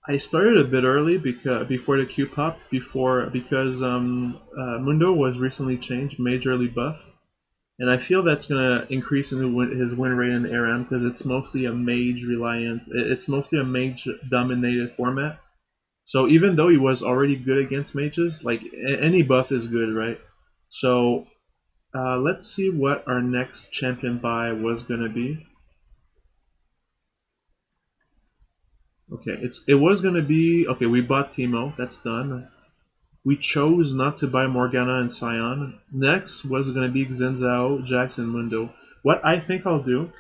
I started a bit early because before the Q pop, because Mundo was recently changed, majorly buff, and I feel that's gonna increase his win rate in ARAM because it's mostly a mage reliant. It's mostly a mage dominated format. So even though he was already good against mages, like any buff is good, right? So let's see what our next champion buy was gonna be. Okay, it was gonna be okay. We bought Teemo. That's done. We chose not to buy Morgana and Sion. Next was gonna be Xinzao, Jax, and Mundo. What I think I'll do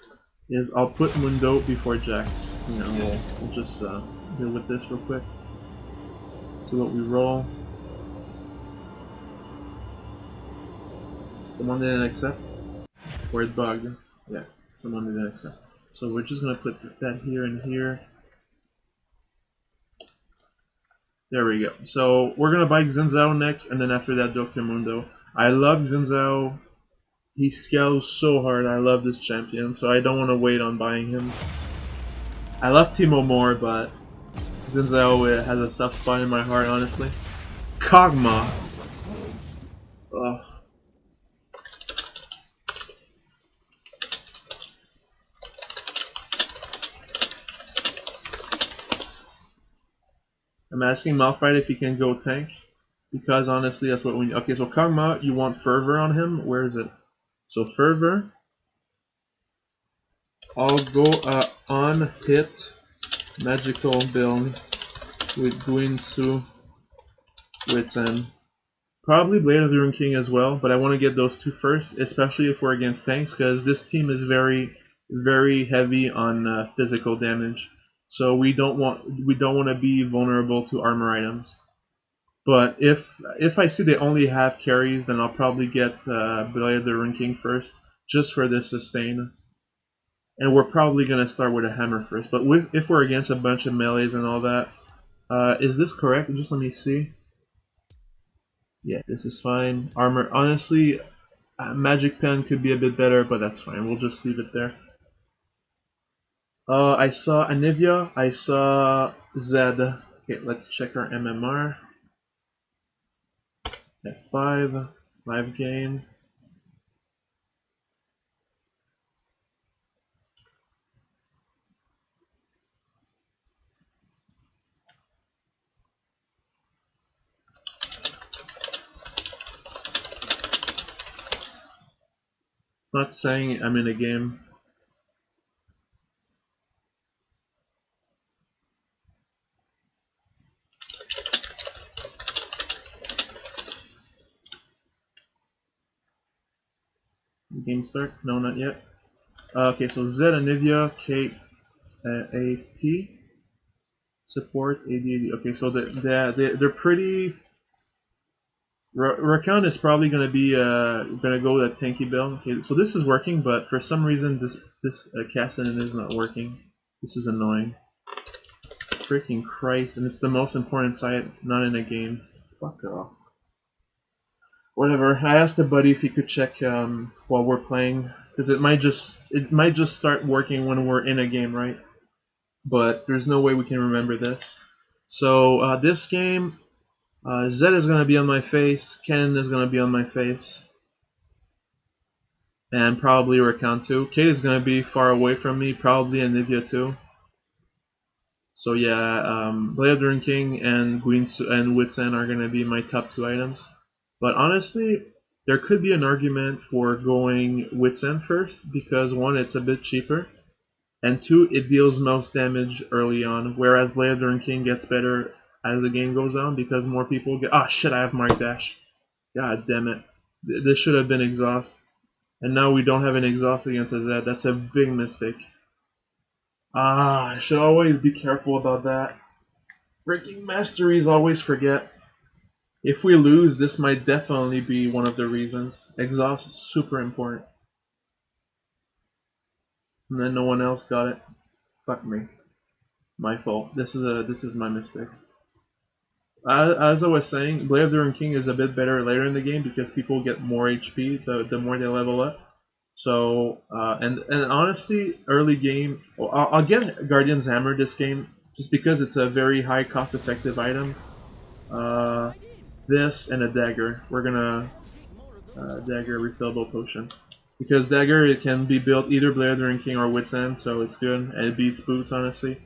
is I'll put Mundo before Jax. You know, we'll just deal with this real quick. See what we roll. Someone didn't accept. Or it bugged. Yeah, someone didn't accept. So we're just gonna put that here and here. There we go. So we're gonna buy Xinzao next, and then after that, Dr. Mundo. I love Xinzao. He scales so hard. I love this champion, so I don't want to wait on buying him. I love Teemo more, but Xinzao has a soft spot in my heart, honestly. Kog'Maw. Ugh. I'm asking Malphite if he can go tank, because honestly, that's what we need. Okay, so Kog'Maw, you want Fervor on him? Where is it? So Fervor. I'll go on hit magical build with Guinsu, Witsen. Probably Blade of the Rune King as well, but I want to get those two first, especially if we're against tanks, because this team is very, very heavy on physical damage. So we don't want to be vulnerable to armor items. But if I see they only have carries, then I'll probably get Blade of the Rune King first, just for the sustain. And we're probably gonna start with a hammer first. But if we're against a bunch of melees and all that, is this correct? Just let me see. Yeah, this is fine. Armor, honestly, Magic Pen could be a bit better, but that's fine. We'll just leave it there. I saw Anivia. I saw Zed. Okay, let's check our MMR. F5, live game. It's not saying I'm in a game. Game start? No, not yet. Okay, so Zed, Anivia, Kate, AP, support, AD. Okay, so they're pretty. Rakan is probably gonna be gonna go with a tanky build. Okay, so this is working, but for some reason this Cassian is not working. This is annoying. Freaking Christ! And it's the most important site, not in a game. Fuck off. Whatever. I asked the buddy if he could check while we're playing, because it might just start working when we're in a game, right? But there's no way we can remember this. So this game, Zed is gonna be on my face. Ken is gonna be on my face. And probably Rakan too. Kate is gonna be far away from me, probably Anivia too. So yeah, Blade of the Rune King and Witsen are gonna be my top two items. But honestly, there could be an argument for going Witsen first because one, it's a bit cheaper, and two, it deals most damage early on. Whereas Blade of the Rune King gets better as the game goes on because more people get. Ah, shit! I have Mark Dash. God damn it! This should have been exhaust. And now we don't have an exhaust against a Zed. That's a big mistake. Ah, I should always be careful about that. Freaking masteries always forget. If we lose, this might definitely be one of the reasons. Exhaust is super important. And then no one else got it. Fuck me. My fault. This is my mistake. As I was saying, Blade of the Rune King is a bit better later in the game because people get more HP the more they level up. So and honestly, early game, I'll get Guardian's Hammer this game just because it's a very high cost-effective item. This and a dagger. We're gonna dagger refillable potion. Because dagger, it can be built either Blade During King or Wit's End, so it's good, and it beats boots, honestly.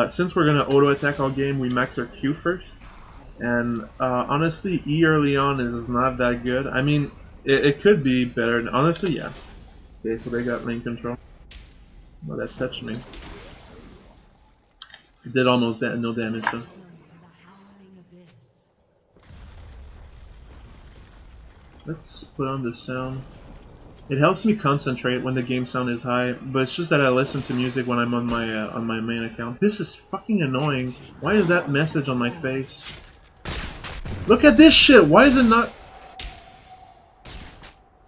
Since we're gonna auto attack all game, we max our Q first. And honestly, E early on is not that good. I mean, it could be better. Honestly, yeah. Okay, so they got lane control. Well, that touched me. It did almost no damage though. Let's put on the sound. It helps me concentrate when the game sound is high, but it's just that I listen to music when I'm on my main account. This is fucking annoying. Why is that message on my face? Look at this shit. Why is it not?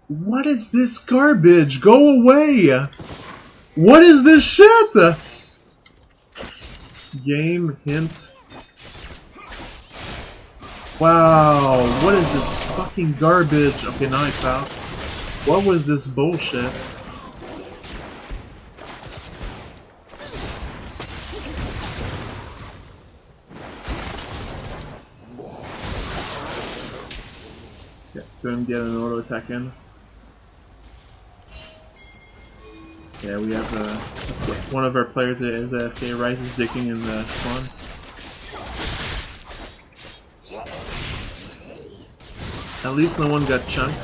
What is this garbage? Go away. What is this shit? Game hint. Wow. What is this fucking garbage? Okay, now it's out. What was this bullshit? Yeah, couldn't get an auto attack in. Yeah, we have one of our players is AFK. Rise is dicking in the spawn. At least no one got chunked.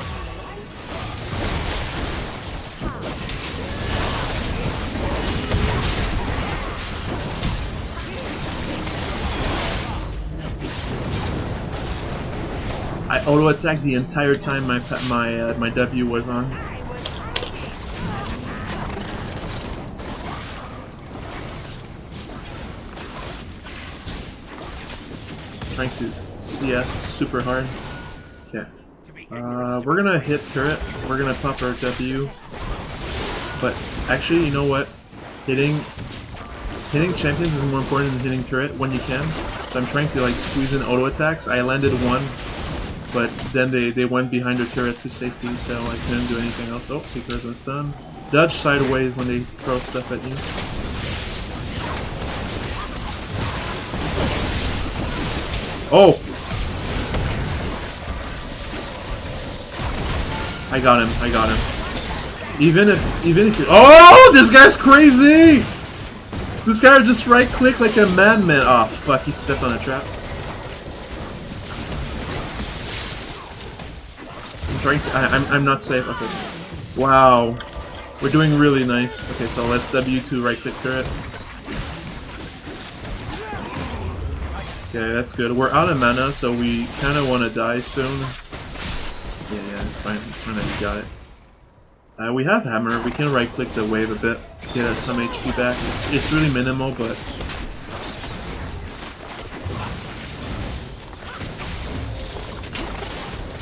I auto attacked the entire time my W was on. Trying to CS super hard. Okay. We're gonna hit turret. We're gonna pop our W. But actually, you know what? Hitting champions is more important than hitting turret when you can. So I'm trying to like squeeze in auto attacks. I landed one. But then they went behind the turret to safety, so I couldn't do anything else. Oh, because I'm stunned. Dodge sideways when they throw stuff at you. Oh! I got him. Even if you— oh! This guy's crazy! This guy just right click like a madman. Oh fuck, he stepped on a trap. I'm not safe. Okay. Wow. We're doing really nice. Okay, so let's W2 right click turret. Okay, that's good. We're out of mana, so we kind of want to die soon. Yeah, it's fine. It's fine that we got it. We have hammer. We can right click the wave a bit. Get us some HP back. It's really minimal, but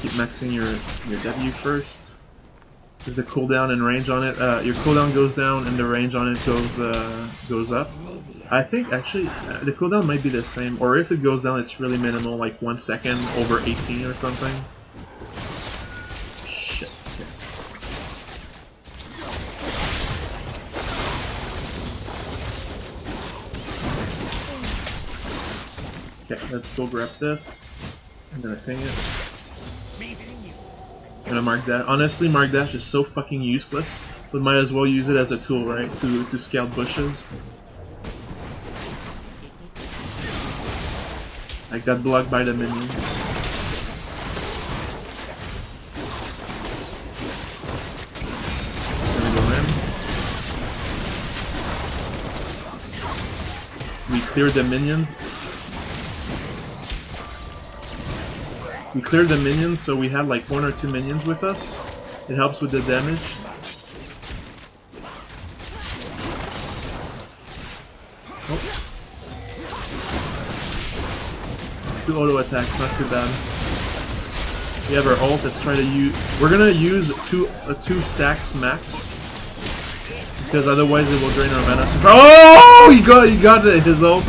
keep maxing your W first. Because the cooldown and range on it, your cooldown goes down and the range on it goes up. I think actually the cooldown might be the same, or if it goes down, it's really minimal, like 1 second over 18 or something. Shit. Okay, let's go grab this. I'm gonna ping it. I'm gonna mark that. Honestly, mark dash is so fucking useless, but might as well use it as a tool, right? To scout bushes. I got blocked by the minions. Gonna go in. We cleared the minions. We cleared the minions, so we had like 1 or 2 minions with us. It helps with the damage. Oh. 2 auto attacks, not too bad. We have our ult. Let's try to use. We're gonna use two stacks max, because otherwise it will drain our mana. Oh, he got it. His ult.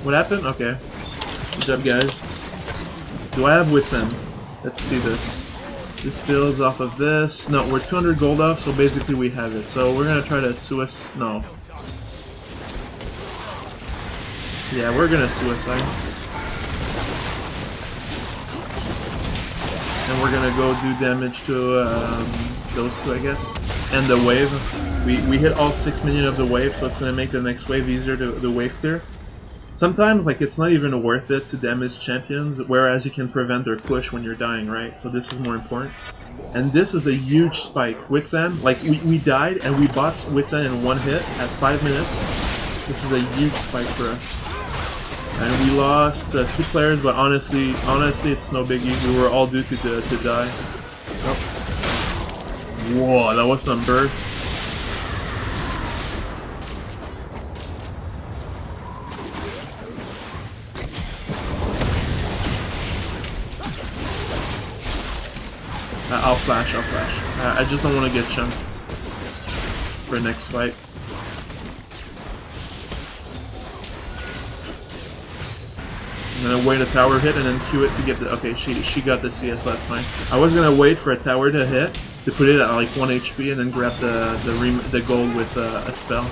What happened? Okay. Good job, guys. Do I have Wit's End? Let's see this. This builds off of this. No, we're 200 gold off, so basically we have it. So we're gonna try to no. Yeah, we're gonna suicide. And we're gonna go do damage to those two, I guess. And the wave. We hit all 6 minions of the wave, so it's gonna make the next wave easier to the wave clear. Sometimes, like, it's not even worth it to damage champions, whereas you can prevent their push when you're dying, right? So this is more important. And this is a huge spike. Witsand, like, we died and we bossed Witsand in 1 hit at 5 minutes. This is a huge spike for us. And we lost 2 players, but honestly, it's no biggie. We were all due to die. Oh. Whoa, that was some burst. I'll flash. I just don't want to get chunked for next fight. I'm gonna wait a tower hit and then Q it to get the... Okay, she got the CS, that's fine. I was gonna wait for a tower to hit, to put it at like 1 HP and then grab the gold with a spell.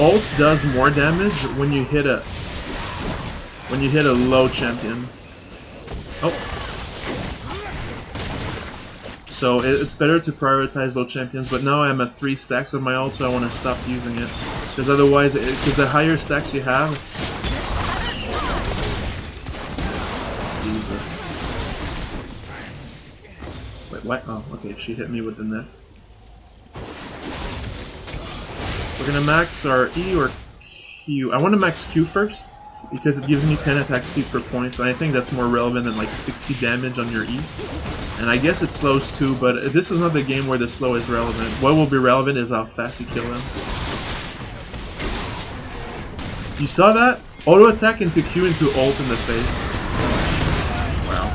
Ult does more damage when you hit a low champion. Oh. So it's better to prioritize low champions, but now I'm at 3 stacks of my ult, so I want to stop using it. Because otherwise, because the higher stacks you have... Jesus. Wait, what? Oh, okay, she hit me with the net. We're gonna max our E or Q. I want to max Q first, because it gives me 10 attack speed per point, so I think that's more relevant than like 60 damage on your E. And I guess it slows too, but this is not the game where the slow is relevant. What will be relevant is how fast you kill them. You saw that? Auto attack into Q into ult in the face. Wow.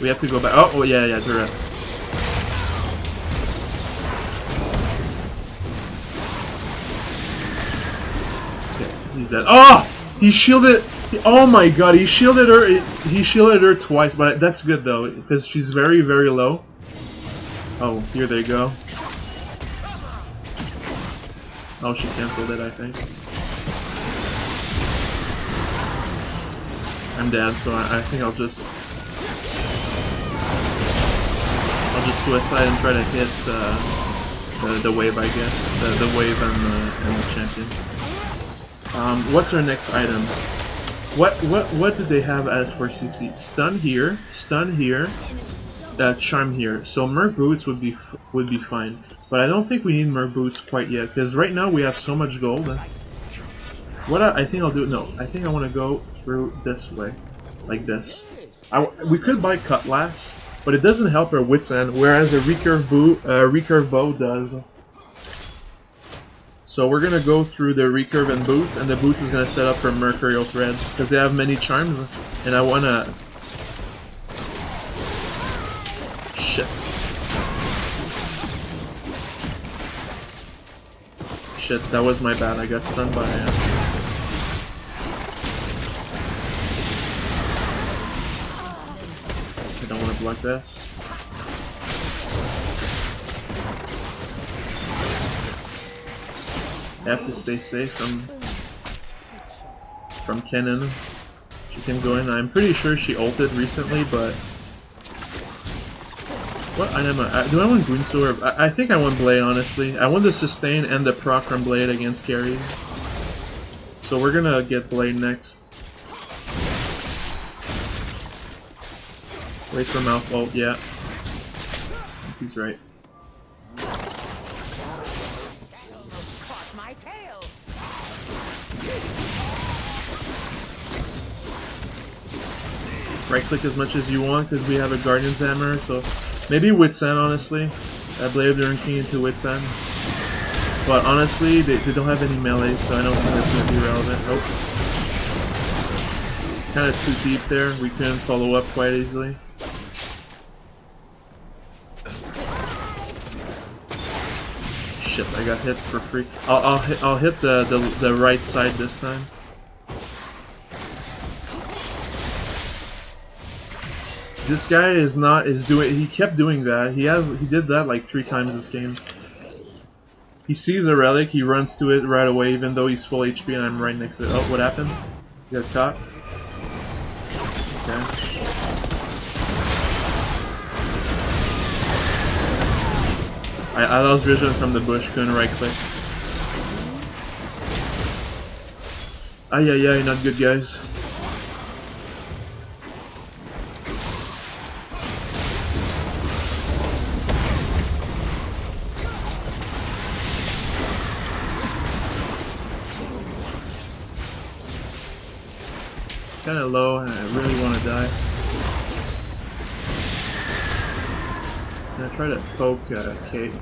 We have to go back. Oh yeah, direct. He's dead. Oh! He shielded... Oh my god, he shielded her. He shielded her twice, but that's good though, because she's very, very low. Oh, here they go. Oh, she cancelled it, I think. I'm dead, so I think I'll just suicide and try to hit the wave, I guess. The wave and the champion. What's our next item? What did they have as for CC? Stun here, charm here. So Merc boots would be fine, but I don't think we need Merc boots quite yet because right now we have so much gold. What I think I'll do? No, I think I want to go through this way, like this. We could buy Cutlass, but it doesn't help our Witsand, whereas a recurve bow does. So we're gonna go through the recurve and boots, and the boots is gonna set up for Mercurial Threads because they have many charms, and I wanna. Shit. Shit, that was my bad. I got stunned by it. I don't want to block this. I have to stay safe from Kennen. She can go in. I'm pretty sure she ulted recently, but what item? Do I want Green Sword? I think I want Blade, honestly. I want the sustain and the proc from Blade against carries. So we're gonna get Blade next. Wait for mouth ult, yeah. He's right. Right click as much as you want because we have a Guardian's Hammer, so maybe Witsand, honestly. Blade of the Iron King into Witsand. But honestly, they don't have any melee, so I don't think that's going to be relevant. Oh. Kind of too deep there, we couldn't follow up quite easily. Shit, I got hit for free. I'll hit the right side this time. This guy he kept doing that. He did that like 3 times this game. He sees a relic, he runs to it right away, even though he's full HP and I'm right next to it. Oh, what happened? You got caught? Okay. I lost vision from the bush, couldn't right click. Ay ay ay, not good, guys. Kinda low, and I really want to die. I'm gonna try to poke Kate.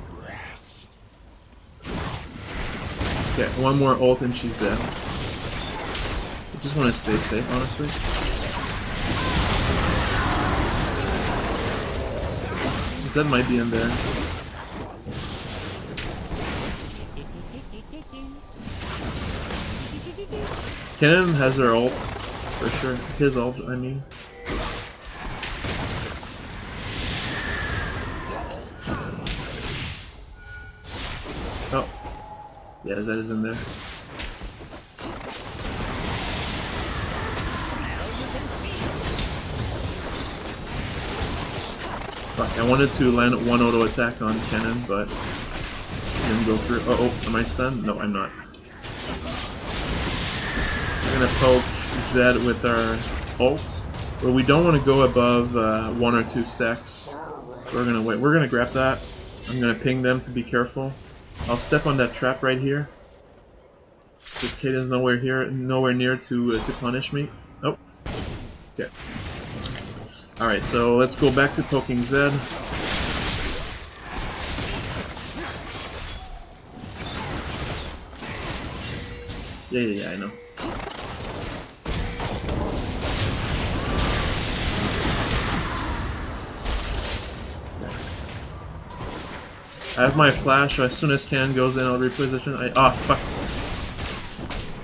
Okay, one more ult and she's dead. I just want to stay safe, honestly. Zed might be in there. Kennen has her ult, for sure. His ult, I mean. Oh. Yeah, Zed is in there. Fuck, I wanted to land one auto attack on Kennen, but didn't go through. Oh, am I stunned? No, I'm not. We're gonna poke Zed with our ult, but we don't want to go above 1 or 2 stacks. We're gonna wait. We're gonna grab that. I'm gonna ping them to be careful. I'll step on that trap right here. This kid is nowhere near to punish me. Oh, okay. All right, so let's go back to poking Zed. Yeah, I know. I have my flash, so as soon as Kennen goes in, I'll reposition. Oh, fuck.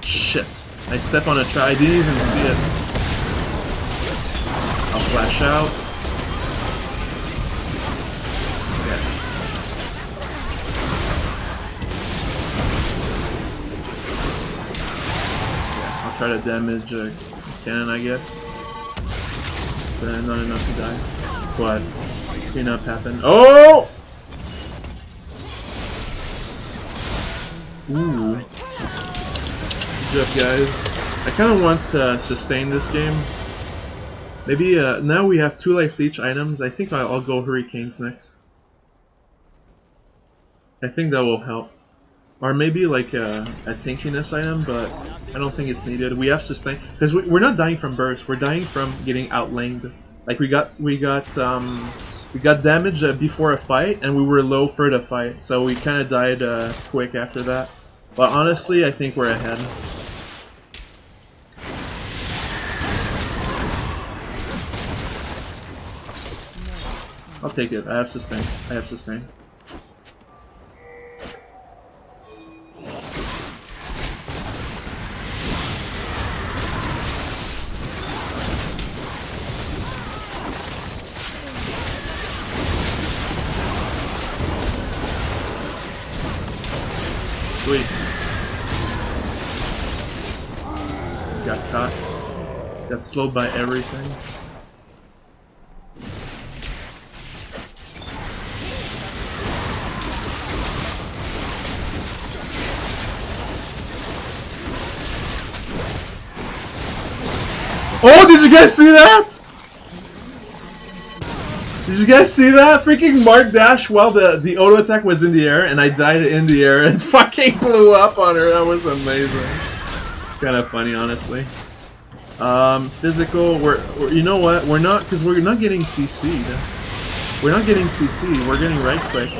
Shit. I step on a trap. I didn't even see it. I'll flash out. Okay. Yeah, I'll try to damage Kennen, I guess. But not enough to die. But cleanup happened. Oh! Ooh. Good job, guys. I kind of want to sustain this game. Maybe, now we have 2 life leech items. I think I'll go Hurricanes next. I think that will help. Or maybe like a tankiness item, but I don't think it's needed. We have sustain. Because we're not dying from burst, we're dying from getting outlanged. Like we got damage before a fight, and we were low for the fight, so we kind of died quick after that. But honestly, I think we're ahead. I'll take it. I have sustain. I have sustain. Sweet. Got caught. Got slowed by everything. Oh, did you guys see that? Did you guys see that? Freaking Mark dash while the auto attack was in the air, and I died in the air and fucking blew up on her. That was amazing. Kind of funny, honestly. Physical. We're you know what? We're not, because we're not getting CC'd. We're not getting CC'd. We're getting right click.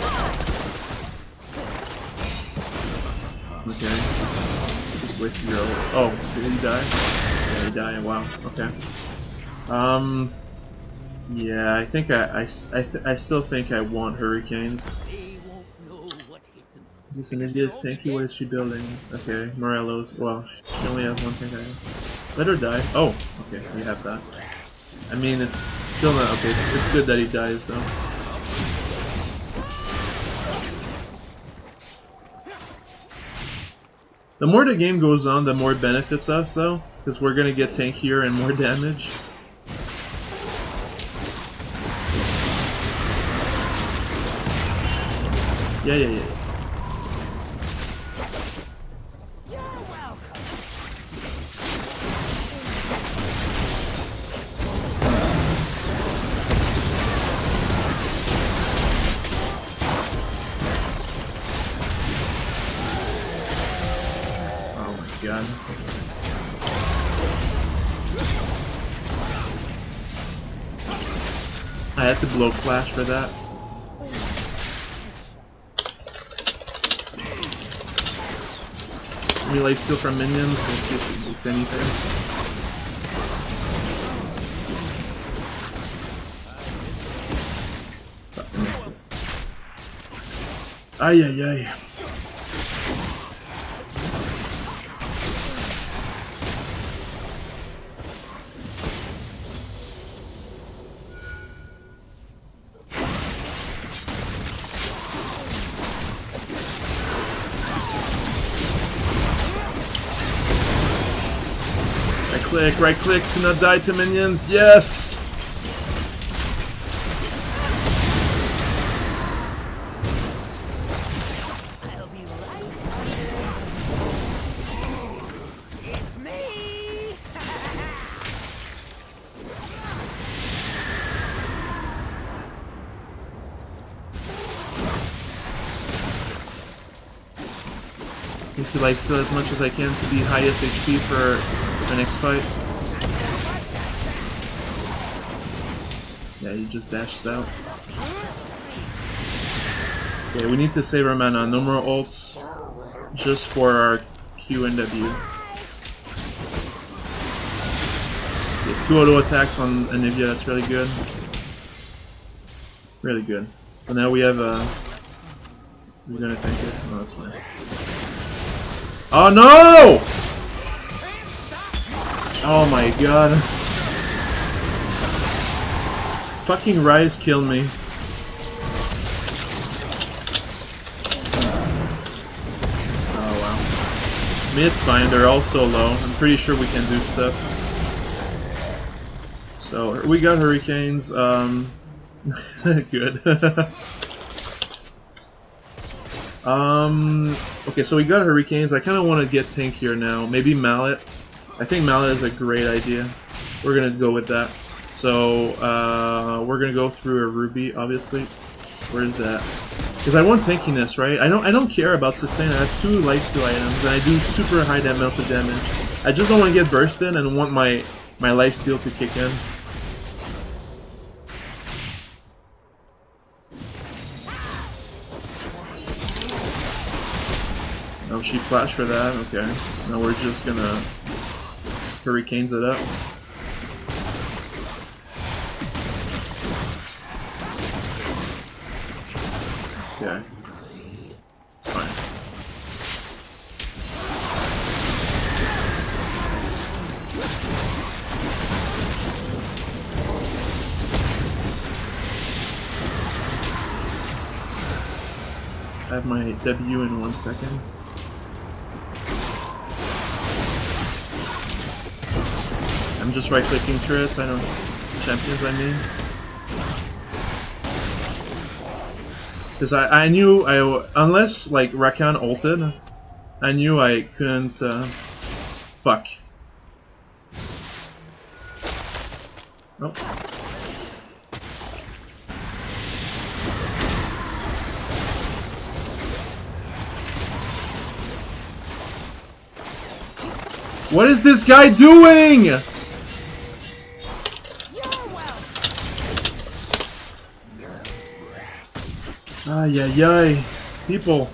Okay. Just wasted your. Oh, did he die? Yeah, he died. Wow. Okay. Yeah, I think I still think I want Hurricanes. This India is tanky. What is she building? Okay, Morello's. Well, she only has one tank item. Let her die. Oh, okay, we have that. I mean, it's still not okay. It's good that he dies, though. The more the game goes on, the more it benefits us, though, because we're gonna get tankier and more damage. Yeah. Oh my god. I had to blow flash for that. Let me lifesteal from minions, let's see if it does anything. Ay. Right click to not die to minions, yes! I'll be right it's me! Need to lifesteal as much as I can to be highest HP for the next fight. Yeah, he just dashes out. Okay, we need to save our mana. No more ults. Just for our Q and W. Okay, 2 auto attacks on Anivia, that's really good. Really good. So now we have we're gonna tank it. Oh, that's fine. Oh no! Oh my god. Fucking Rise killed me. Oh wow. I mean, it's fine, they're all so low. I'm pretty sure we can do stuff. So, we got Hurricanes, good. Okay, so we got Hurricanes. I kind of want to get tankier now. Maybe Mallet. I think Mallet is a great idea. We're gonna go with that. So, we're gonna go through a Ruby, obviously. Where is that? Because I want tankiness, right? I don't care about sustain. I have 2 lifesteal items, and I do super high amount of damage. I just don't want to get bursted and want my lifesteal to kick in. Oh, she flashed for that? Okay. Now we're just gonna Hurricanes it up. Okay. It's fine. I have my W in 1 second. I'm just right-clicking turrets, I don't... champions, I mean. Because I knew unless, like, Rakan ulted, I knew I couldn't, fuck. Oh. What is this guy doing? Ay. People.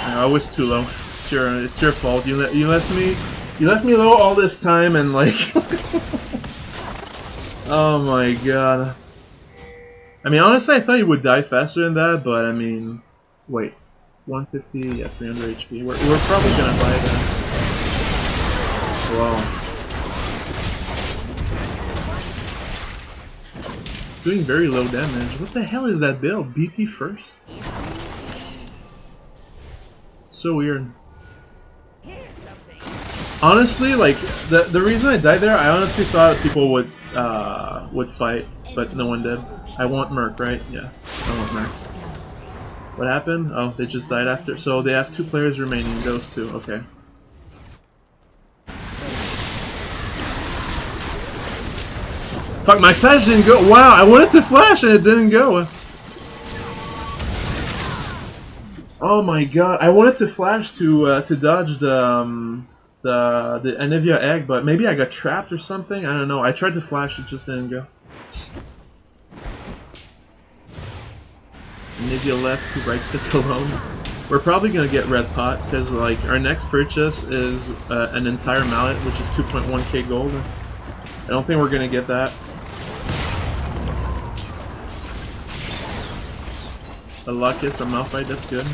I was too low. It's your fault. You left me low all this time and like oh my god. I mean, honestly I thought you would die faster than that, but I mean, wait. 150, yeah, 300 HP. We're probably gonna buy that. Wow. doing very low damage. What the hell is that build? BT first? It's so weird. Honestly, like the reason I died there, I honestly thought people would fight, but no one did. I want Merc, right? Yeah, I want Merc. What happened? Oh, they just died after. So they have 2 players remaining. Those 2. Okay. Fuck, my flash didn't go. Wow, I wanted to flash and it didn't go. Oh my god, I wanted to flash to dodge the Anivia egg, but maybe I got trapped or something. I don't know. I tried to flash, it just didn't go. Anivia left to right click alone. We're probably gonna get red pot because like our next purchase is an entire mallet, which is 2.1k gold. I don't think we're gonna get that. A Luckus, a Malphite, that's good.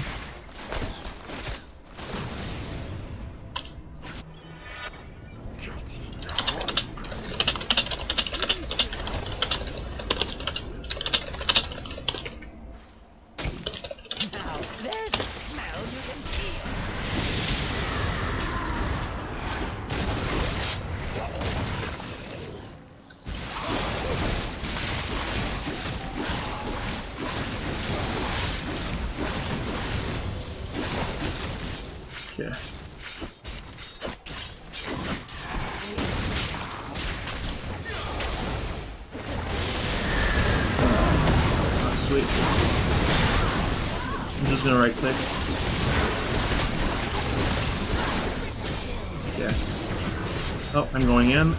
Yeah. Oh, sweet. I'm just gonna right click. Yeah. Oh, I'm going in.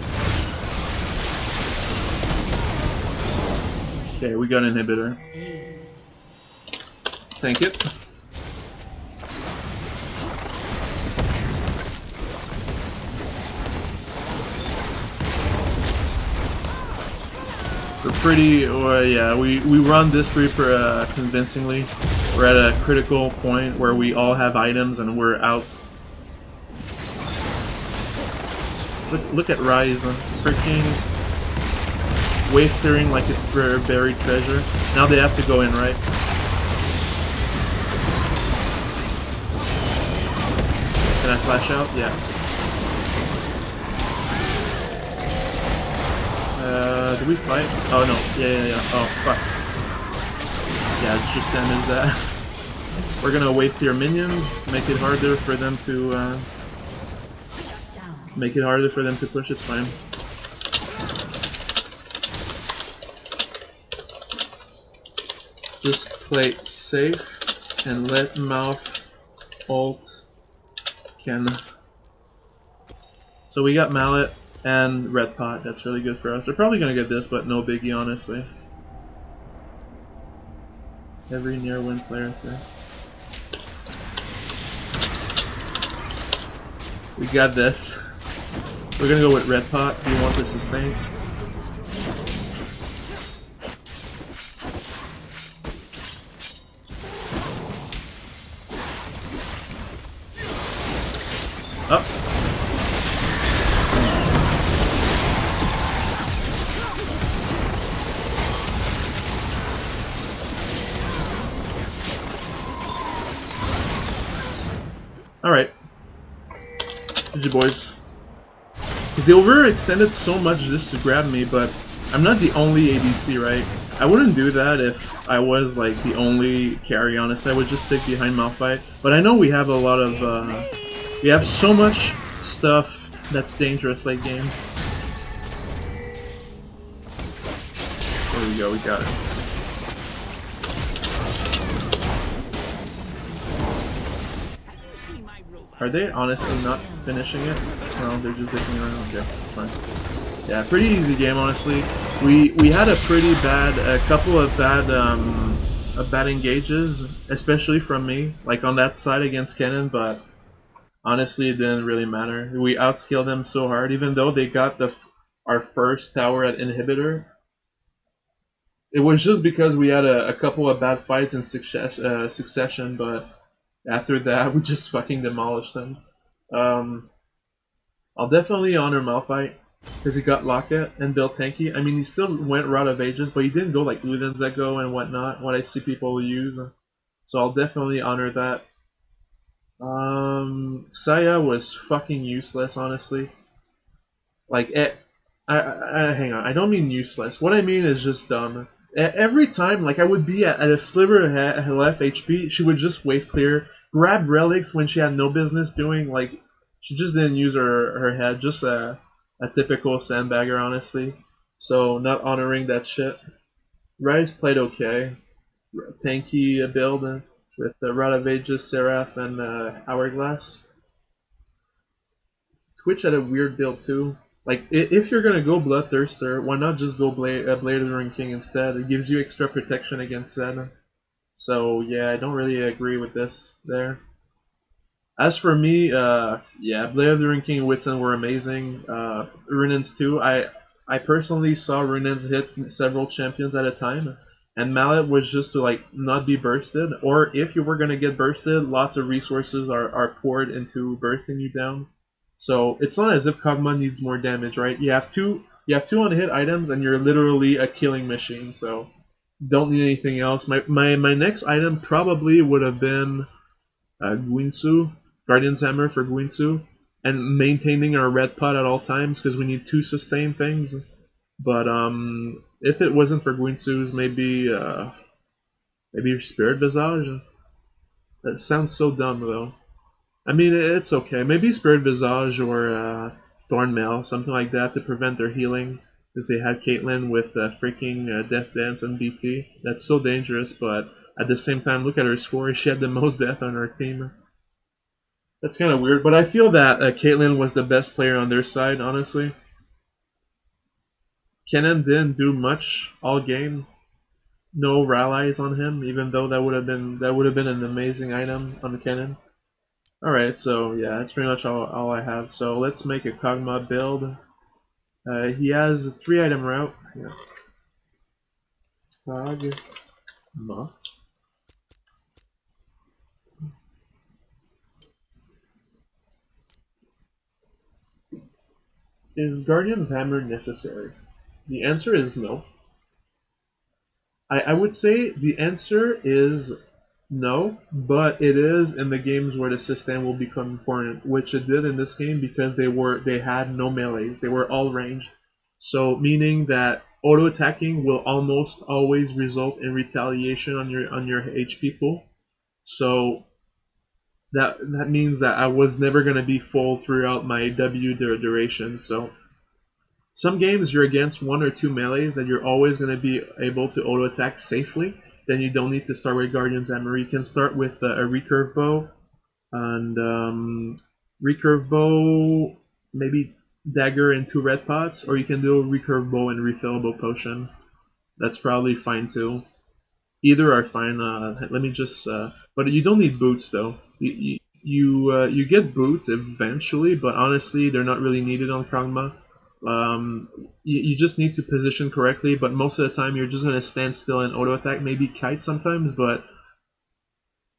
Okay, we got an inhibitor. Thank you. We're pretty, yeah, we run this pretty convincingly. We're at a critical point where we all have items and we're out. Look at Rise, freaking wave clearing like it's buried treasure. Now they have to go in, right? Can I flash out? Yeah. Do we fight? Oh no, yeah. Oh, fuck. Yeah, it's just damage that. We're gonna wait for your minions, make it harder for them to, push, it's fine. Just play safe and let Mouth ult can. So we got Mallet and Red Pot, that's really good for us. They're probably gonna get this, but no biggie, honestly. Every near win player here. We got this. We're gonna go with Red Pot. Do you want to sustain? Up. Alright. GG boys. They overextended so much just to grab me, but I'm not the only ADC, right? I wouldn't do that if I was like the only carry, honestly. I would just stick behind Malphite. But I know we have a lot of, we have so much stuff that's dangerous late game. There we go, we got it. Are they honestly not finishing it? No, they're just dicking around. Okay, it's fine. Yeah, pretty easy game, honestly. We had a pretty bad, a couple of bad engages, especially from me, like on that side against Kennen, but honestly it didn't really matter. We outscaled them so hard, even though they got our first tower at inhibitor. It was just because we had a couple of bad fights in succession, but after that, we just fucking demolished them. I'll definitely honor Malphite. because he got Locket and built tanky. I mean, he still went Rod of Ages, but he didn't go like Luden's Echo and whatnot, what I see people use. So I'll definitely honor that. Saya was fucking useless, honestly. Like, hang on, I don't mean useless. What I mean is just dumb. Every time, like, I would be at a sliver of left HP, she would just wave clear, grab relics when she had no business doing. Like, she just didn't use her head. Just a typical sandbagger, honestly. So, not honoring that shit. Rise played okay. Tanky build with the Rod of Ages, Seraph, and Hourglass. Twitch had a weird build too. Like, if you're gonna go Bloodthirster, why not just go Blade of the Ring King instead? It gives you extra protection against Zed. So yeah, I don't really agree with this there. As for me, yeah, Blade of the Ring King and Whitson were amazing. Runins too. I personally saw Runins hit several champions at a time, and Mallet was just to like not be bursted, or if you were gonna get bursted, lots of resources are poured into bursting you down. So it's not as if Kog'Maw needs more damage, right? You have two on hit items, and you're literally a killing machine. So don't need anything else. My next item probably would have been Guinsu, Guardian's Hammer for Guinsu, and maintaining our red pot at all times because we need two sustain things. But if it wasn't for Guinsu's, maybe Spirit Visage. That sounds so dumb though. I mean, it's okay. Maybe Spirit Visage or Thornmail, something like that, to prevent their healing. Because they had Caitlyn with freaking Death Dance and BT. That's so dangerous, but at the same time, look at her score. She had the most death on her team. That's kind of weird, but I feel that Caitlyn was the best player on their side, honestly. Kennen didn't do much all game. No rallies on him, even though that would have been an amazing item on the Kennen. Alright, so yeah, that's pretty much all I have. So let's make a Kog'Maw build. He has a 3-item route. Yeah. Kog'Maw. Is Guardian's Hammer necessary? The answer is no. I would say the answer is no, but it is in the games where the system will become important, which it did in this game because they had no melees. They were all ranged. So meaning that auto attacking will almost always result in retaliation on your HP pool. So that means that I was never gonna be full throughout my W duration. So some games you're against one or two melees that you're always going to be able to auto attack safely. Then you don't need to start with Guardian's Hammer. You can start with a recurve bow and recurve bow, maybe dagger and 2 red pots, or you can do a recurve bow and refillable potion. That's probably fine too. Either are fine. Let me just. But you don't need boots though. You get boots eventually, but honestly, they're not really needed on Kog'Maw. You just need to position correctly, but most of the time you're just gonna stand still and auto attack. Maybe kite sometimes, but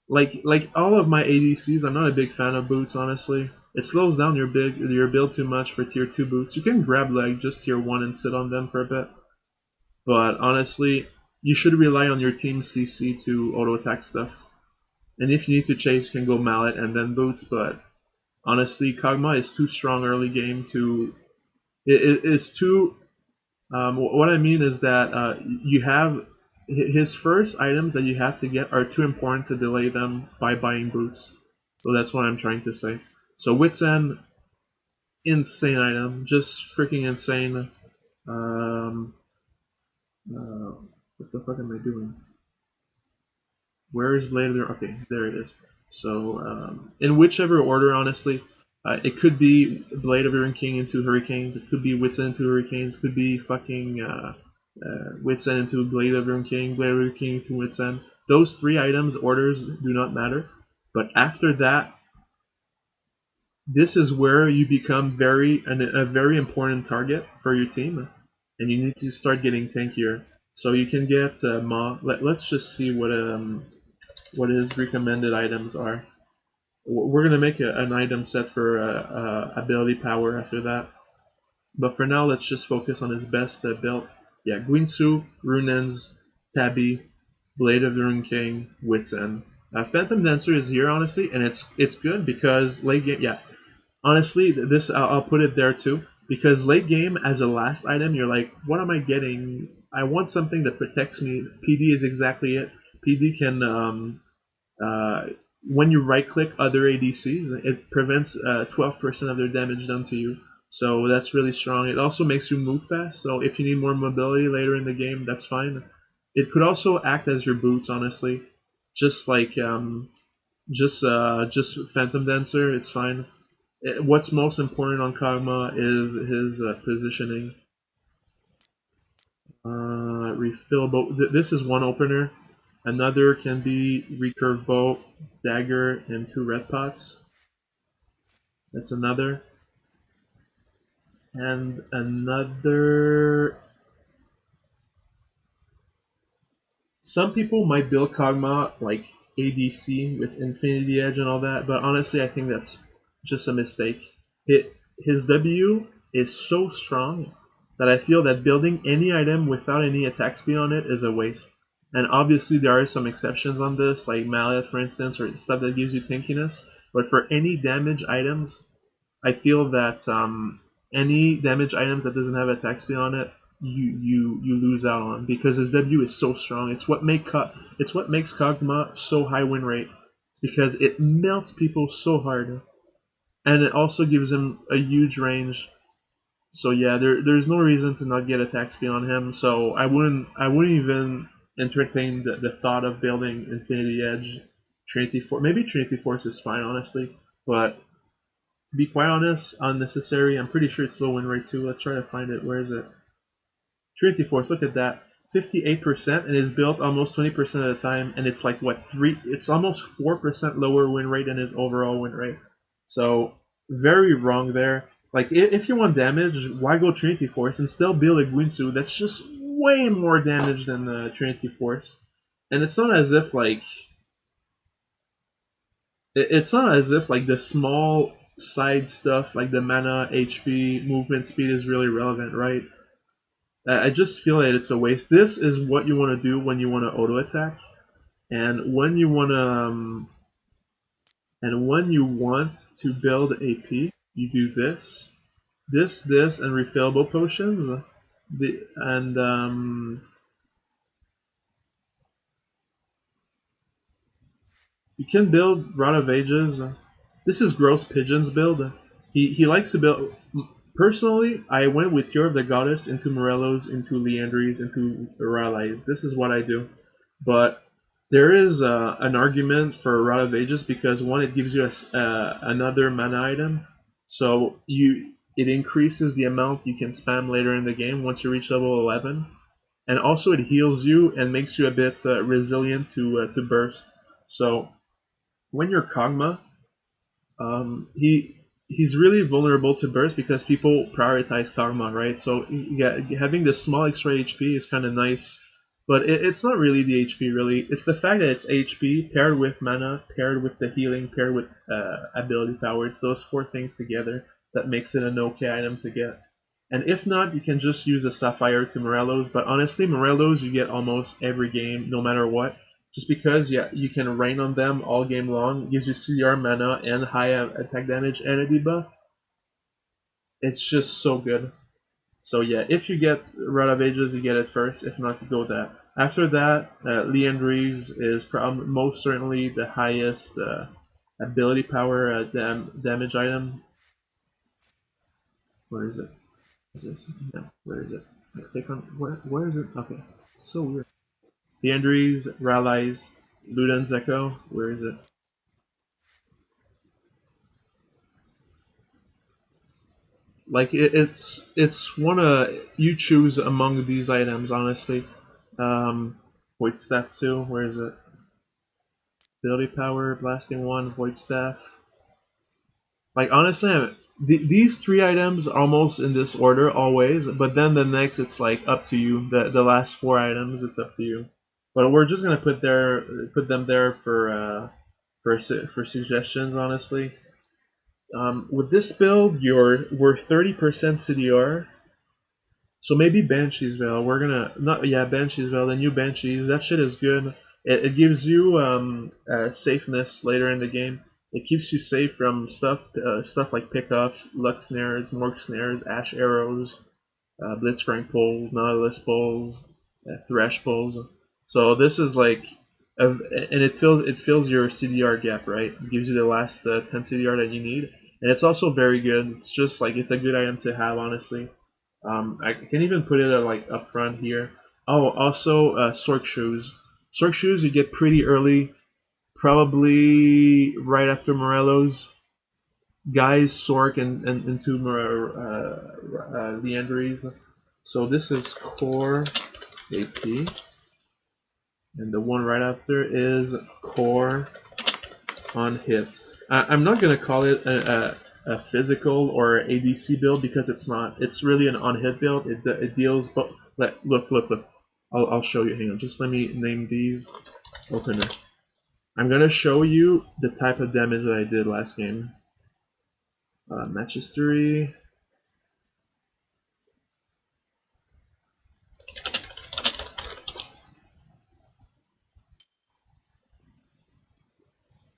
like all of my ADCs, I'm not a big fan of boots. Honestly, it slows down your build too much for tier 2 boots. You can grab like just tier 1 and sit on them for a bit, but honestly, you should rely on your team's CC to auto attack stuff. And if you need to chase, you can go mallet and then boots. But honestly, Kog'Maw is too strong early game to. It is too. What I mean is that you have his first items that you have to get are too important to delay them by buying boots. So that's what I'm trying to say. So Wits End, insane item, just freaking insane. Um, what the fuck am I doing? Where is Blade of the... Okay, there it is. So, in whichever order, honestly, it could be Blade of the King into Hurricanes, it could be Wits End into Hurricanes, it could be fucking Wits End into Blade of the King, Blade of the King into Wits End. Those 3 items, orders, do not matter. But after that, this is where you become a very important target for your team, and you need to start getting tankier. So you can get Maw. Let's just see what his recommended items are. We're gonna make an item set for ability power after that. But for now, let's just focus on his best build. Yeah, Guinsu, Runens, Tabby, Blade of the Rune King, Wits End. Phantom Dancer is here honestly, and it's good because late game. Yeah, honestly, this I'll put it there too because late game as a last item, you're like, what am I getting? I want something that protects me. PD is exactly it. PD can uh, when you right click other ADCs, it prevents 12% of their damage done to you. So that's really strong. It also makes you move fast. So if you need more mobility later in the game, that's fine. It could also act as your boots, honestly. Just like just Phantom Dancer, it's fine. What's most important on Kog'Maw is his positioning. Refill bow. This is one opener. Another can be recurve bow, dagger, and 2 red pots. That's another. And another. Some people might build Kog'Maw like ADC with Infinity Edge and all that, but honestly, I think that's just a mistake. His W is so strong that I feel that building any item without any attack speed on it is a waste. And obviously, there are some exceptions on this, like Mallet, for instance, or stuff that gives you tankiness. But for any damage items, I feel that any damage items that doesn't have attack speed on it, you lose out on because his W is so strong. It's what makes Kog'Maw so high win rate. It's because it melts people so hard, and it also gives him a huge range. So yeah, there's no reason to not get attack speed on him. So I wouldn't even entertain the thought of building Infinity Edge, Trinity Force. Maybe Trinity Force is fine, honestly, but to be quite honest, unnecessary. I'm pretty sure it's low win rate too. Let's try to find it. Where is it? Trinity Force. Look at that. 58% and is built almost 20% of the time, and it's like what three? It's almost 4% lower win rate than his overall win rate. So very wrong there. Like if you want damage, why go Trinity Force and still build a Guinsu that's just way more damage than the Trinity Force? And it's not as if like the small side stuff like the mana, HP, movement speed is really relevant, right? I just feel that it's a waste. This is what you want to do when you want to auto attack, and when you want to build AP, you do this, and refillable potions. And you can build Rod of Ages. This is Gross Pigeon's build. He likes to build. Personally, I went with Cure of the Goddess into Morello's, into Leandry's, into Ralai's. This is what I do. But there is an argument for Rod of Ages because one, it gives you another mana item, so it increases the amount you can spam later in the game once you reach level 11, and also it heals you and makes you a bit resilient to burst. So when you're Kog'Maw, he's really vulnerable to burst because people prioritize Kog'Maw, right? So yeah, having this small extra HP is kind of nice, but it's not really the HP. Really, it's the fact that it's HP paired with mana, paired with the healing, paired with ability power. It's those four things together that makes it an okay item to get. And if not, you can just use a Sapphire to Morello's. But honestly, Morello's you get almost every game, no matter what. Just because, yeah, you can rain on them all game long, gives you CR mana and high attack damage and a debuff. It's just so good. So yeah, if you get Rod of Ages, you get it first. If not, you go with that. After that, Leandry's is most certainly the highest ability power damage item. Where is it? Is this? No, where is it? I click on where is it? Okay, it's so weird. Leandry's, Ralai's, Luden's Echo. Where is it? Like it's one of you choose among these items, honestly. Void Staff 2. Where is it? Ability Power, Blasting 1, Void Staff. Like honestly, these three items almost in this order always, but then the next it's like up to you. The last four items it's up to you. But we're just gonna put them there for suggestions, honestly. With this build, we're 30% CDR. So maybe Banshee's Veil. We're gonna not yeah Banshee's Veil. The new Banshees. That shit is good. It gives you safeness later in the game. It keeps you safe from stuff like pickups, luck snares, morgue snares, ash arrows, blitzcrank pulls, nautilus pulls, thresh pulls. So this is like, and it fills your CDR gap, right? It gives you the last 10 CDR that you need, and it's also very good. It's just like it's a good item to have, honestly. I can even put it like up front here. Oh, also Sork shoes. Sork shoes you get pretty early, probably right after Morello's. Guys, Sork and two Leandries. So this is core AP, and the one right after is core on hit. I'm not gonna call it a physical or ADC build because it's not. It's really an on hit build. It deals. But look. I'll show you. Hang on. Just let me name these. Opener. I'm gonna show you the type of damage that I did last game. Match history.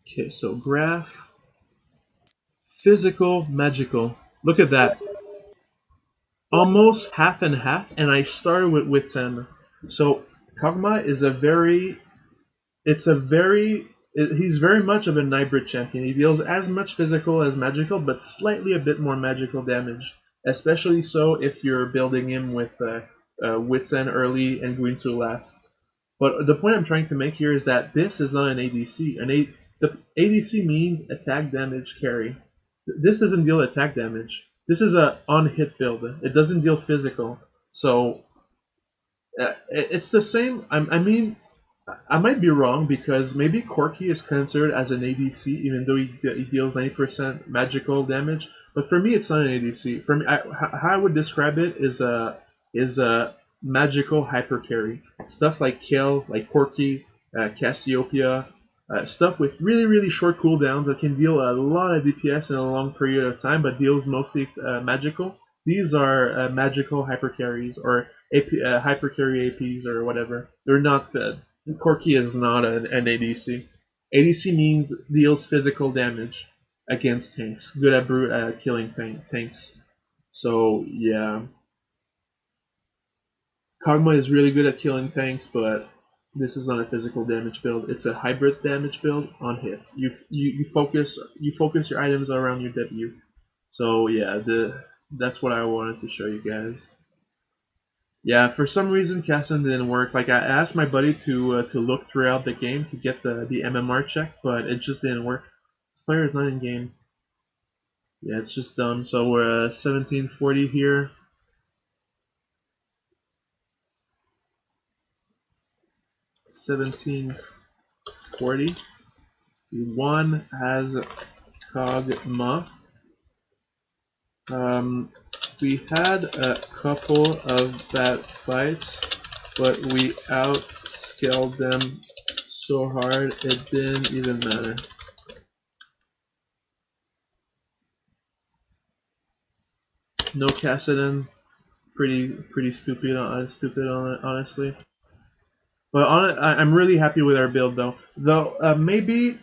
Okay, so graph, physical, magical. Look at that. Almost half and half, and I started with Wits End. So Kog'Maw is he's very much of a hybrid champion. He deals as much physical as magical, but slightly a bit more magical damage. Especially so if you're building him with Wits End early and Guinsu last. But the point I'm trying to make here is that this is not an ADC. The ADC means attack damage carry. This doesn't deal attack damage. This is a on-hit build. It doesn't deal physical. So it's the same. I mean, I might be wrong because maybe Corki is considered as an ADC even though he deals 90% magical damage. But for me, it's not an ADC. For me, how I would describe it is a magical hyper carry. Stuff like Kill, like Corki, Cassiopeia, stuff with really short cooldowns that can deal a lot of DPS in a long period of time, but deals mostly magical. These are magical hyper carries or hyper carry APs or whatever. They're not Corki is not an ADC. ADC means deals physical damage against tanks. Good at killing tanks. So yeah, Kog'Maw is really good at killing tanks, but this is not a physical damage build. It's a hybrid damage build on hit. You focus your items around your W. So yeah, that's what I wanted to show you guys. Yeah, for some reason Casson didn't work. Like I asked my buddy to look throughout the game to get the MMR check, but it just didn't work. This player is not in game. Yeah, it's just done. So we're 1740 here. 1740. He won as Kog'Maw. We had a couple of bad fights, but we outscaled them so hard it didn't even matter. No Cassidon, pretty stupid honestly. But I'm really happy with our build though. Maybe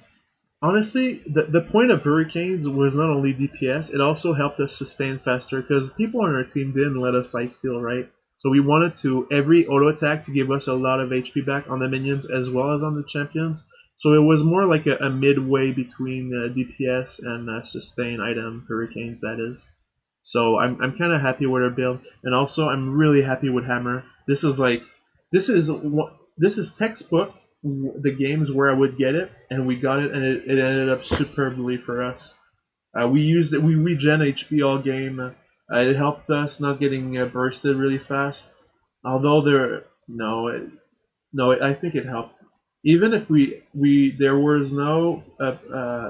honestly, the point of Hurricanes was not only DPS, it also helped us sustain faster because people on our team didn't let us lifesteal, right? So we wanted to every auto attack to give us a lot of HP back on the minions as well as on the champions. So it was more like a midway between DPS and sustain item Hurricanes, that is. So I'm kind of happy with our build, and also I'm really happy with Hammer. This is textbook the games where I would get it, and we got it, and it ended up superbly for us. We used it. We regen HP all game. It helped us not getting bursted really fast. Although I think it helped. Even if there was no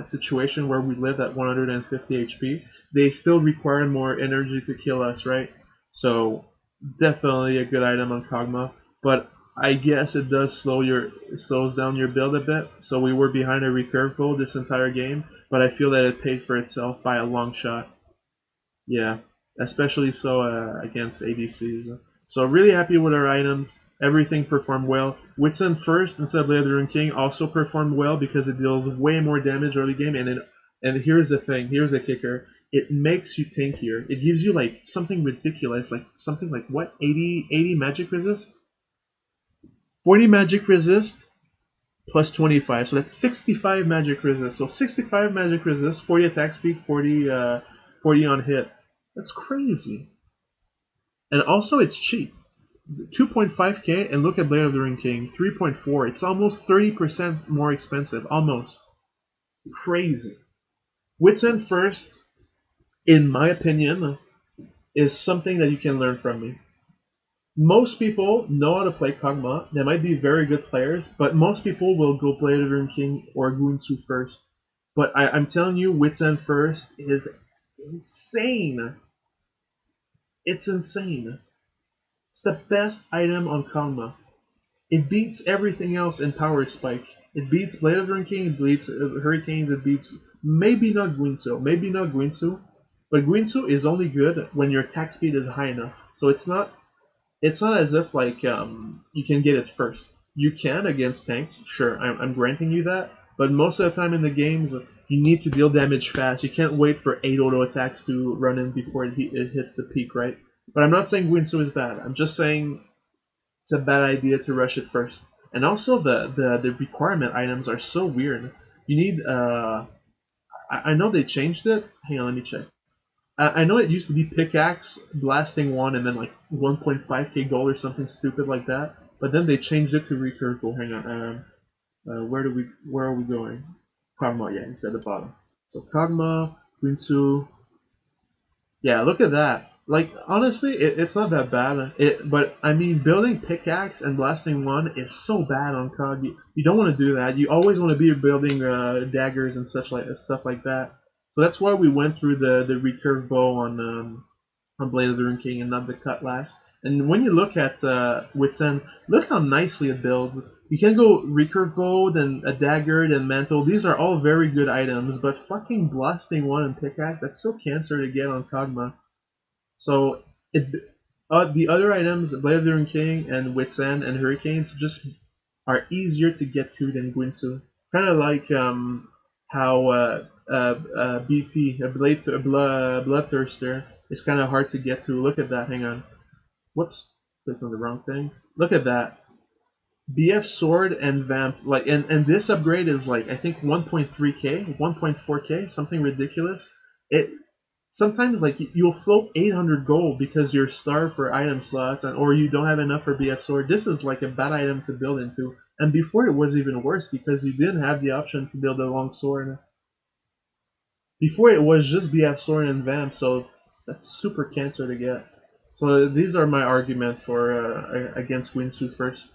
situation where we lived at 150 HP, they still required more energy to kill us, right? So definitely a good item on Kog'Maw. But I guess it does slows down your build a bit. So we were behind a recurve bow this entire game, but I feel that it paid for itself by a long shot. Yeah, especially so against ADCs. So really happy with our items. Everything performed well. Whitson first instead of Leather King also performed well because it deals way more damage early game. And here's the thing. Here's the kicker. It makes you tankier. It gives you like something ridiculous, like something like what 80 magic resist, 40 magic resist plus 25. So that's 65 magic resist. So 65 magic resist, 40 attack speed, 40 on hit. That's crazy. And also, it's cheap. 2.5k, and look at Blade of the Ring King, 3.4. It's almost 30% more expensive. Almost. Crazy. Wits End First, in my opinion, is something that you can learn from me. Most people know how to play Kog'Maw. They might be very good players, but most people will go Blade of the Ring King or Guinsu first. But I'm telling you, Wits End First is insane. It's insane. It's the best item on Kog'Maw. It beats everything else in power spike. It beats Blade of the Ring King, it beats Hurricanes, it beats maybe not Guinsu, but Guinsu is only good when your attack speed is high enough. So it's not as if like you can get it first. You can against tanks, sure, I'm granting you that, but most of the time in the games you need to deal damage fast. You can't wait for 8 auto attacks to run in before it hits the peak, right? But I'm not saying Guinsu is bad. I'm just saying it's a bad idea to rush it first. And also the requirement items are so weird. You need I know they changed it. Hang on, let me check. I know it used to be pickaxe, blasting one, and then like 1.5k gold or something stupid like that. But then they changed it to recurve gold. Hang on. Where are we going? Kog'Maw, yeah, it's at the bottom. So Kog'Maw, Quinsu, yeah, look at that. Like honestly, it's not that bad. But I mean, building pickaxe and blasting one is so bad on COD. You don't want to do that. You always want to be building daggers and such like stuff like that. So that's why we went through the recurve bow on Blade of the Rune King and not the cutlass. And when you look at Wits End, look how nicely it builds. You can go recurve bow, then a dagger, then mantle. These are all very good items, but fucking blasting one and pickaxe, that's so cancer to get on Kog'Maw. So it, the other items, Blade of the Rune King and Wits End and Hurricanes, just are easier to get to than Guinsu. Kind of like how BT, Bloodthirster, is kind of hard to get to. Look at that. Hang on. Whoops. Clicked on the wrong thing. Look at that. BF Sword and Vamp, like, and this upgrade is like I think 1.3k, 1.4k, something ridiculous. It sometimes like you'll float 800 gold because you're starved for item slots, or you don't have enough for BF Sword. This is like a bad item to build into. And before it was even worse because you didn't have the option to build a long sword. Before it was just BF Sword and Vamp, so that's super cancer to get. So these are my argument for against Guinsu first.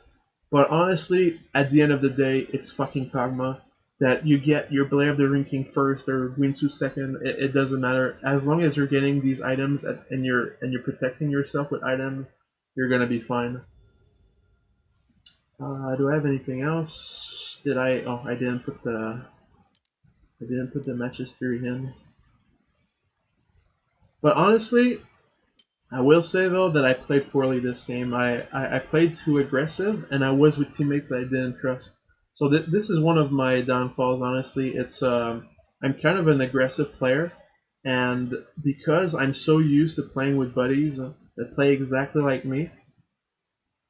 But honestly, at the end of the day, it's fucking Kog'Maw. That you get your Blade of the Ring King first or Guinsu second, it doesn't matter. As long as you're getting these items and you're protecting yourself with items, you're gonna be fine. Do I have anything else? Did I? Oh, I didn't put the match history in. But honestly, I will say though that I played poorly this game. I played too aggressive, and I was with teammates that I didn't trust. So this is one of my downfalls. Honestly, it's I'm kind of an aggressive player, and because I'm so used to playing with buddies that play exactly like me,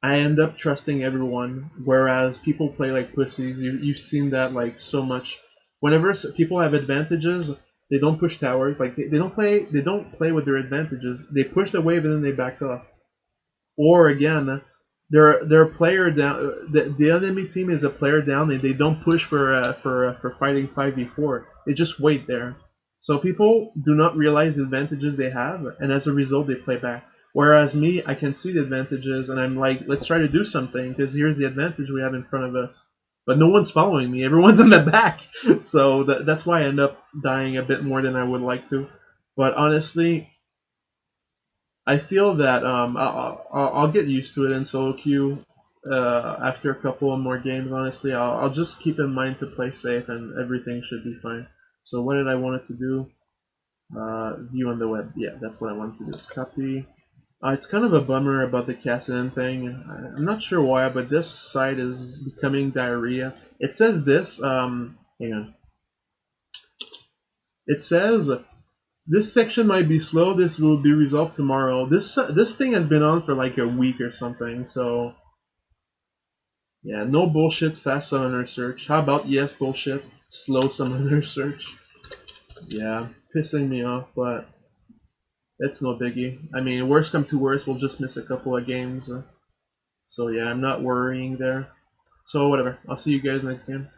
I end up trusting everyone. Whereas people play like pussies. You've seen that like so much. Whenever people have advantages, they don't push towers. Like they don't play with their advantages. They push the wave and then they back off. Or again, they're a player down. The enemy team is a player down. They don't push for fighting 5v4. They just wait there. So people do not realize the advantages they have, and as a result, they play back. Whereas me, I can see the advantages, and I'm like, let's try to do something because here's the advantage we have in front of us. But no one's following me. Everyone's in the back. So that's why I end up dying a bit more than I would like to. But honestly, I feel that I'll get used to it in solo queue. after a couple of more games, honestly, I'll just keep in mind to play safe and everything should be fine. So what did I want it to do? View on the web. Yeah, that's what I wanted to do. Copy. It's kind of a bummer about the Cassian thing. I'm not sure why, but this site is becoming diarrhea. It says this. Hang on. It says this section might be slow. This will be resolved tomorrow. This thing has been on for like a week or something. So yeah, no bullshit. Fast summoner search. How about yes bullshit? Slow summoner search. Yeah, pissing me off, but it's no biggie. I mean, worst come to worst, we'll just miss a couple of games. So yeah, I'm not worrying there. So whatever. I'll see you guys next game.